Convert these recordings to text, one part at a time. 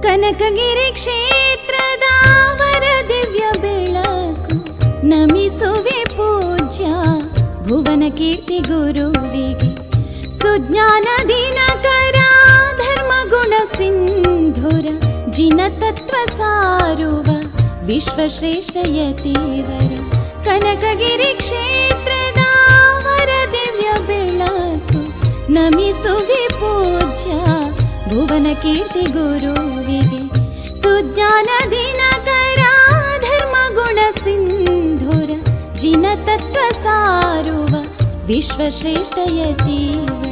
ಕನಕಗಿರಿ ಕ್ಷೇತ್ರದ ವರ ದಿವ್ಯ ಬೆಳಕು ನಮಿಸುವೆ ಪೂಜ್ಯ ಭುವನ ಕೀರ್ತಿ ಗುರುವಿಗೆ. ಸುಜ್ಞಾನ ದಿನಕರ ಧರ್ಮಗುಣ ಸಿಂಧುರ ಜಿನ ತತ್ವ ಸಾರುವ ವಿಶ್ವಶ್ರೇಷ್ಠ ಯತಿವರ. ಕನಕಗಿರಿ ಕ್ಷೇತ್ರದ ವರ ದಿವ್ಯ ಬೆಳಕು ನಮಿಸುವೆ ಪೂಜ್ಯ ಭುವನ ಕೀರ್ತಿ ಗುರುವಿಗೆ. ಸುಜ್ಞಾನ ದಿನಕರ ಧರ್ಮಗುಣ ಸಿಂಧುರ ಜಿನ ತತ್ವ ಸಾರುವ ವಿಶ್ವಶ್ರೇಷ್ಠ ಯತಿವರ.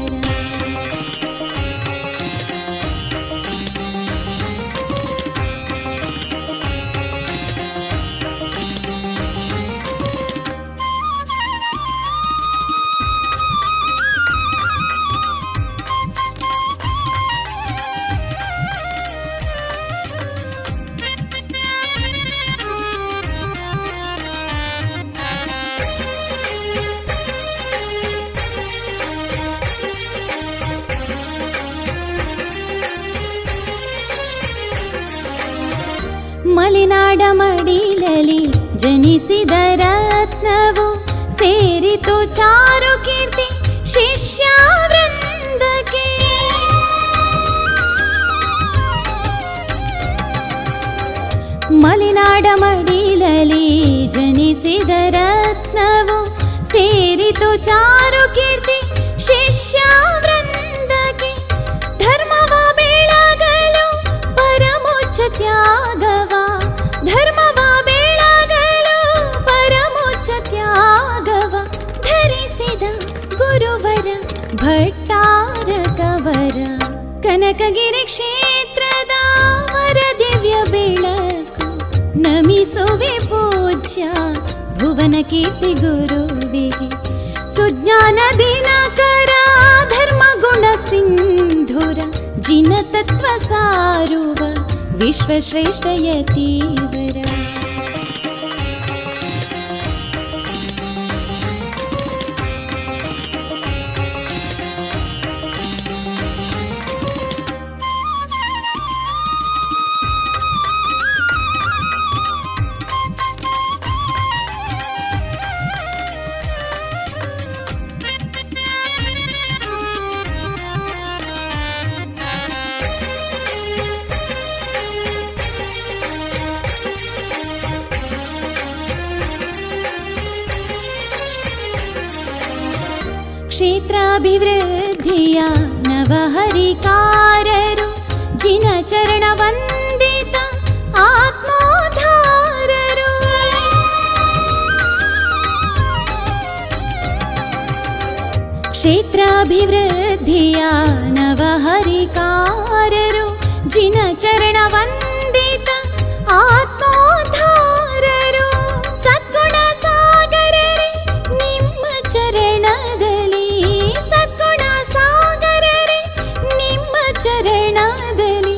ಮಲೆನಾಡ ಮಡಿಲಲಿ ಜನಿಸಿದ ರತ್ನವು ಸೇರಿತು ಚಾರು ಕೀರ್ತಿ ಶಿಷ್ಯ ವೃಂದಕ್ಕೆ. ಮಲೆನಾಡ ಮಡಿಲಲಿ ಜನಿಸಿದ ರತ್ನವು ಸೇರಿತು ಚಾರು ಕೀರ್ತಿ ಶಿಷ್ಯ ವೃಂದಕ್ಕೆ. ಧರ್ಮವ ಬೆಳಗಲು ಪರಮೋಚ್ಚ ತ್ಯಾಗವ, ಧರ್ಮವ ಬೆಳಗಲು ಪರಮೋಚ್ಚ ತ್ಯಾಗವ ಧರಿಸಿದ ಗುರುವರ ಭಟ್ಟಾರಕವರ. ಕನಕಗಿರಿ ಕ್ಷೇತ್ರದ ವರ ದಿವ್ಯ ಬೆಳಕು ನಮಿಸುವೆ ಪೂಜ್ಯ ಭುವನ ಕೀರ್ತಿ ಗುರುವಿಗೆ. ಸುಜ್ಞಾನ ದಿನಕರ ಧರ್ಮಗುಣ ಸಿಂಧುರ ಜಿನ ತತ್ವ ಸಾರುವ ವಿಶ್ವಶ್ರೇಷ್ಠ ಯತಿವರ. ಕ್ಷೇತ್ರಾಭಿವೃದ್ಧಿಯ ನವಹರಿಕಾರರು ಜಿನ ಚರಣ ವಂದಿತ ಆತ್ಮೋದ್ಧಾರರು. ಕ್ಷೇತ್ರಾಭಿವೃದ್ಧಿಯ ನವಹರಿಕಾರರು ಜಿನ ಚರಣ ವಂದಿತ ಆತ್ಮೋದ್ಧಾರರು. ಸದ್ಗುಣ ಸಾಗರರೇ ನಿಮ್ಮ ಚರಣದಲ್ಲಿ, ಸದ್ಗುಣ ಸಾಗರರೇ ನಿಮ್ಮ ಚರಣದಲ್ಲಿ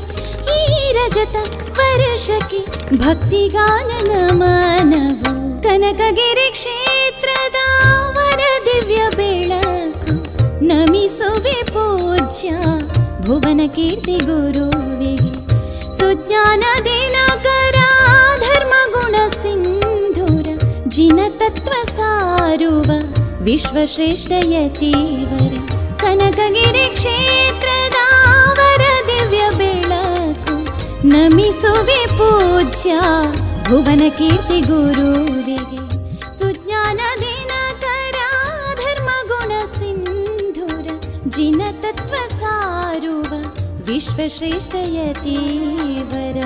ಈ ರಜತ ವರ್ಷಕ್ಕೆ ಭಕ್ತಿಗಾನ ನಮನವು. ಕನಕಗಿರಿ ಕ್ಷೇತ್ರದ ವರ ದಿವ್ಯ ಬೆಳಕು ನಮಿಸುವೆ ಪೂಜ್ಯ ಭುವನ ಕೀರ್ತಿ ಗುರುವಿಗೆ. ಸುಜ್ಞಾನ ದಿನಕರ ಧರ್ಮಗುಣ ಸಿಂಧುರ ಜಿನ ತತ್ವ ಸಾರುವ ವಿಶ್ವಶ್ರೇಷ್ಠ ಯತಿವರ. ಕನಕಗಿರಿ ಕ್ಷೇತ್ರದ ವರ ದಿವ್ಯ ಬೆಳಕು ನಮಿಸುವೆ ಪೂಜ್ಯ ಭುವನ ಕೀರ್ತಿ ಗುರುವಿಗೆ. ಸುಜ್ಞಾನ ದಿನಕರ ಧರ್ಮಗುಣ ಸಿಂಧುರ ಜಿನ ತತ್ವ ಸಾರುವ ವಿಶ್ವಶ್ರೇಷ್ಠ ಯತಿವರ.